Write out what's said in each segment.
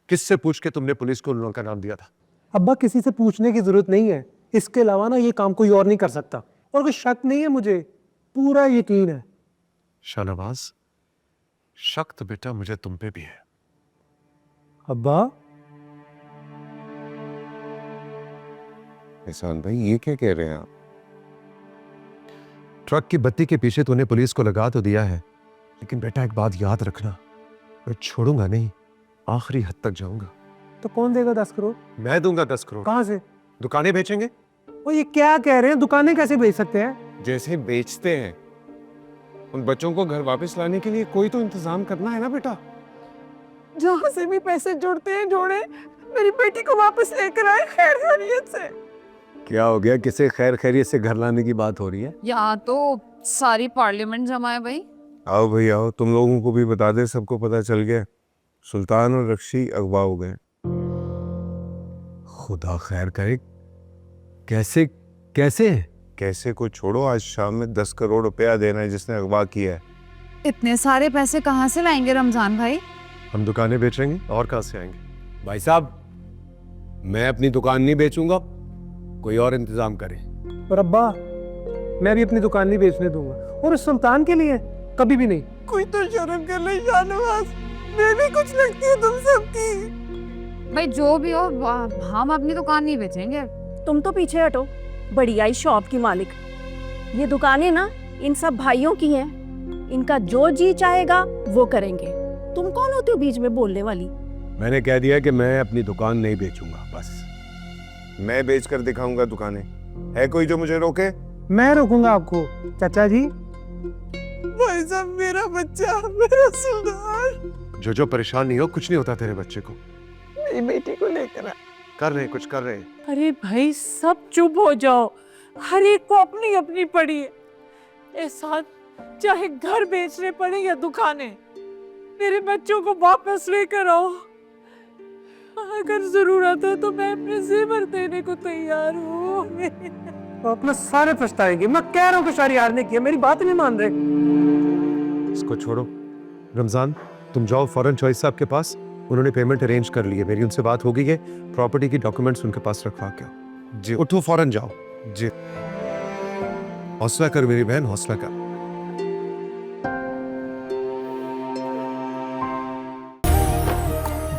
किससे पूछ के तुमने पुलिस को उन लोगों का नाम दिया था? अब्बा किसी से पूछने की जरूरत नहीं है, इसके अलावा ना ये काम कोई और नहीं कर सकता। और कोई शक नहीं है, मुझे पूरा यकीन है। शाहनवाज, शक तो बेटा मुझे तुम पे भी है। अब्बा एहसान भाई ये क्या कह रहे हैं आप? ट्रक की बत्ती के पीछे तूने पुलिस को लगा तो दिया है, लेकिन बेटा एक बात याद रखना, मैं छोड़ूंगा नहीं, आखिरी हद तक जाऊंगा। तो कौन देगा 10 करोड़? मैं दूंगा 10 करोड़। कहां से? दुकानें बेचेंगे। वो ये क्या कह रहे हैं, दुकानें कैसे बेच सकते हैं? जैसे बेचते हैं, उन बच्चों को घर वापस लाने के लिए कोई तो इंतजाम करना है ना बेटा। जहाँ से भी पैसे जुड़ते हैं जोड़े, मेरी बेटी को वापस लेकर आए खैर खैरियत से। क्या हो गया, किसे खैर खैरियत से घर लाने की बात हो रही है? यहाँ तो सारी पार्लियामेंट जमा है भाई। आओ भाई आओ, तुम लोगों को भी बता दे, सबको पता चल गया, सुल्तान और रक्षी अगवा हो गए। खुदा खैर करे। कैसे कैसे? कैसे को छोड़ो, आज शाम में 10 करोड़ रुपया देना है जिसने अगवा किया है। इतने सारे पैसे कहाँ से लाएंगे रमजान भाई? हम दुकानें बेचेंगे और कहां से आएंगे? भाई साहब, मैं अपनी दुकान नहीं बेचूंगा, कोई और इंतजाम करे। और अब्बा, मैं भी अपनी दुकान नहीं बेचने दूंगा, और उस सुल्तान के लिए कभी भी नहीं। कोई तो शर्म कर ले शाहनवाज, मैं भी कुछ लगती हूँ तुम सबकी। भाई जो भी हो, हम अपनी दुकान नहीं बेचेंगे। तुम तो पीछे हटो, बड़ी आई शॉप की मालिक। ये दुकानें ना इन सब भाइयों की हैं, इनका जो जी चाहेगा वो करेंगे। तुम कौन होते हो बीच में बोलने वाली? मैंने कह दिया कि मैं अपनी दुकान नहीं बेचूंगा, बस। मैं बेच कर दिखाऊंगा दुकानें, है कोई जो मुझे रोके? मैं रोकूंगा आपको चाचा जी। भाई साहब, मेरा बच्चा, मेरा सुल्तान। जो परेशान नहीं हो, कुछ नहीं होता तेरे बच्चे को। मेरी बेटी को लेकर आ। कर रहे हैं, कुछ कर रहे हैं। अरे भाई सब चुप हो जाओ, हर एक को अपनी अपनी पड़ी है। एहसान, चाहे घर बेचने पड़े या दुकानें, मेरे बच्चों को वापस लेकर आओ। अगर जरूरत हो तो मैं अपने जेवर देने को तैयार हूँ। तो अपना सारे पछताएंगे। मैं कह रहा हूँ कि शहरियार ने किया, मेरी बात नहीं मान रहे। इसको छोड़ो। रमजान, तुम जाओ फौरन चॉइस साहब के पास, उन्होंने पेमेंट अरेंज कर ली है, मेरी उनसे बात हो गई है, प्रॉपर्टी की डॉक्यूमेंट्स उनके पास रखवा के आओ। जी उठो, फौरन जाओ। जी हौसला कर मेरी बहन, हौसला कर।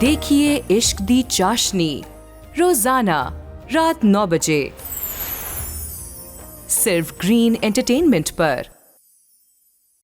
देखिए इश्क दी चाशनी रोजाना रात 9 बजे सिर्फ ग्रीन एंटरटेनमेंट पर।